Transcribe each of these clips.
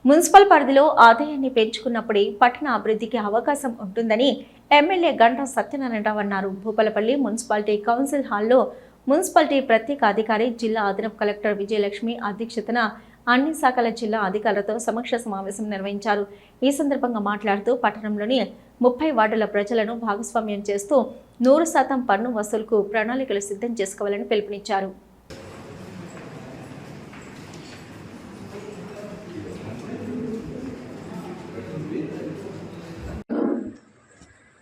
Municipal పరిధిలో ఆదాయాన్ని పెంచుకున్నప్పుడే పట్టణ అభివృద్ధికి అవకాశం ఉంటుందని ఎమ్మెల్యే గంటా సత్యనారాయణరావు అన్నారు. భూపాలపల్లి మున్సిపాలిటీ కౌన్సిల్ హాల్లో మున్సిపాలిటీ ప్రత్యేక అధికారి జిల్లా అదనపు కలెక్టర్ విజయలక్ష్మి అధ్యక్షతన అన్ని శాఖల జిల్లా అధికారులతో సమీక్ష సమావేశం నిర్వహించారు. ఈ సందర్భంగా మాట్లాడుతూ పట్టణంలోని 30 వార్డుల ప్రజలను భాగస్వామ్యం చేస్తూ 100% పన్ను వసూలుకు ప్రణాళికలు సిద్ధం చేసుకోవాలని పిలుపునిచ్చారు.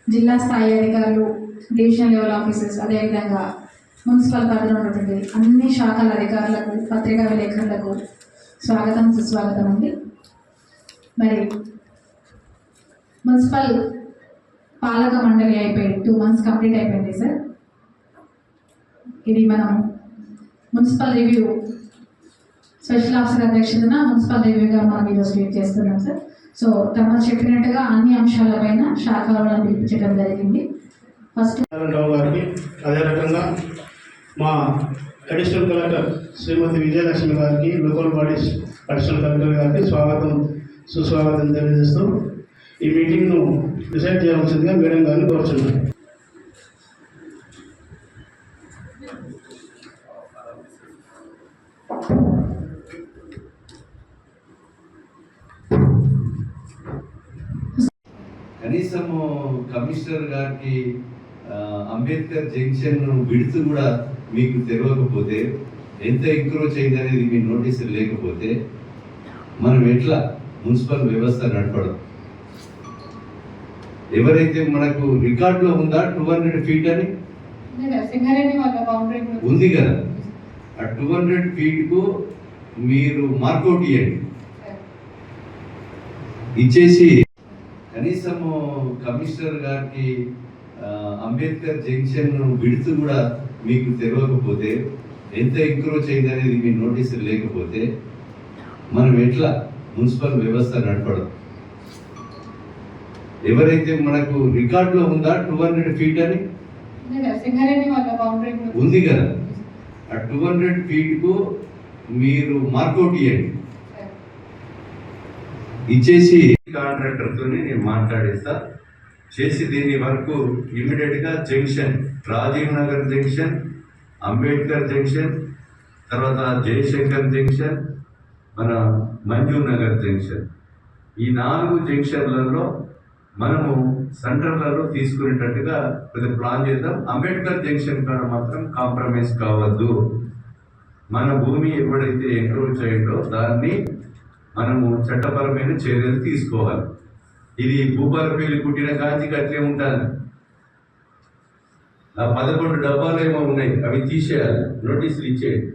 జిల్లా స్థాయి అధికారులు, డివిజనల్ లెవెల్ ఆఫీసర్స్, అదేవిధంగా మున్సిపల్ పరిధిలో ఉన్నటువంటి అన్ని శాఖల అధికారులకు, పత్రికా విలేకరులకు స్వాగతం, సుస్వాగతం అండి. మరి మున్సిపల్ పాలక మండలి అయిపోయి 2 months కంప్లీట్ అయిపోయింది సార్. ఇది మనం మున్సిపల్ రివ్యూ స్పెషల్ ఆఫీసర్ అధ్యక్షతన మున్సిపల్ రివ్యూగా మనం ఈరోజు స్టార్ట్ చేస్తున్నాం సార్. సో తమ చెప్పినట్టుగా అన్ని అంశాలపైన శాఖలను పిలిపించడం జరిగింది. ఫస్ట్ గారికి, అదే రకంగా మా అడిషనల్ కలెక్టర్ శ్రీమతి విజయలక్ష్మి గారికి, లోకల్ బాడీస్ అడిషనల్ కలెక్టర్ గారికి స్వాగతం, సుస్వాగతం తెలియజేస్తూ ఈ మీటింగ్ను డిసైడ్ చేయవలసిందిగా మేడం గారిని కోరుచున్నాను. కనీసం కమిషనర్ గారికి అంబేద్కర్ జంక్షన్ విడుతు కూడా మీకు తెలియకపోతే, ఎంత ఎంక్రోచ్ అయింది అనేది మీ నోటీసులు లేకపోతే మనం ఎట్లా మున్సిపల్ వ్యవస్థ నడపడం? ఎవరైతే మనకు రికార్డులో ఉందా 200 feet అని ఉంది కదా, ఆ 200 feet కు మీరు మార్కౌట్ ఇవ్వండి, ఇచ్చేసి కనీసం కమిషనర్ గారికి అంబేద్కర్ జంక్షన్ విడుతు కూడా మీకు తెలియకపోతే, ఎంత ఎంక్రోచ్ అయింది అనేది మీ నోటీసులు లేకపోతే మనం ఎట్లా మున్సిపల్ వ్యవస్థ నడపడం? ఎవరైతే మనకు రికార్డులో ఉందా 200 feet అని ఉంది కదా, ఆ 200 feet కు మీరు మార్కౌట్ ఇవ్వండి, ఇచ్చేసి కాంట్రాక్టర్తో నేను మాట్లాడేస్తా చేసి దీని వరకు ఇమీడియట్గా junction, Rajiv Nagar junction, Ambedkar junction, తర్వాత జయశంకర్ జంక్షన్, మన మంజూ నగర్ జంక్షన్, ఈ 4 జంక్షన్లలో మనము సెంటర్లలో తీసుకునేటట్టుగా కొద్దిగా ప్లాన్ చేద్దాం. అంబేద్కర్ జంక్షన్ కాడ మాత్రం కాంప్రమైజ్ కావద్దు. మన భూమి ఎప్పుడైతే ఎంక్రోచ్ అయిందో దాన్ని మనము చట్టపరమైన చర్యలు తీసుకోవాలి. ఇది భూపాలపల్లి పుట్టిన కాంతికి అట్లే ఉంటుంది. ఆ 11 డబ్బాలు ఏమో ఉన్నాయి, అవి తీసేయాలి, నోటీసులు ఇచ్చేయండి.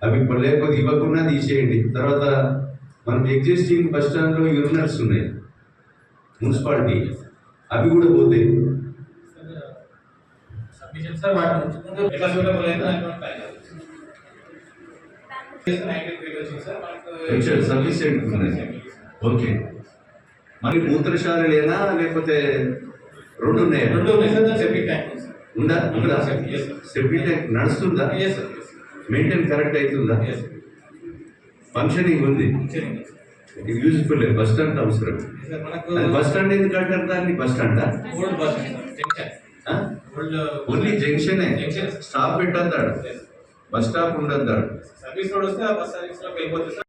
అవి లేకపోతే ఇవ్వకుండా తీసేయండి. తర్వాత మనం ఎగ్జిస్టింగ్ బస్ స్టాండ్లో యూరినర్స్ ఉన్నాయి మున్సిపాలిటీ, అవి కూడా పోతాయి. సఫిషియెంట్ ఉన్నాయి. ఓకే, మరి మూత్రశాలలేనా లేకపోతే 2 ఉన్నాయా? ఉందా? సెప్టిక్ ట్యాంక్ నడుస్తుందా? మెయింటైన్ కరెక్ట్ అవుతుందా? ఫంక్షనింగ్ ఉంది, యూజ్ఫుల్. బస్ స్టాండ్ అవసరం. బస్ స్టాండ్ ఎందుకు అంటారు దాన్ని? బస్ స్టాండా? ఓన్లీ జంక్షన్, స్టాప్ పెట్టద్దాడు, బస్ స్టాప్ ఉండద్దాడు.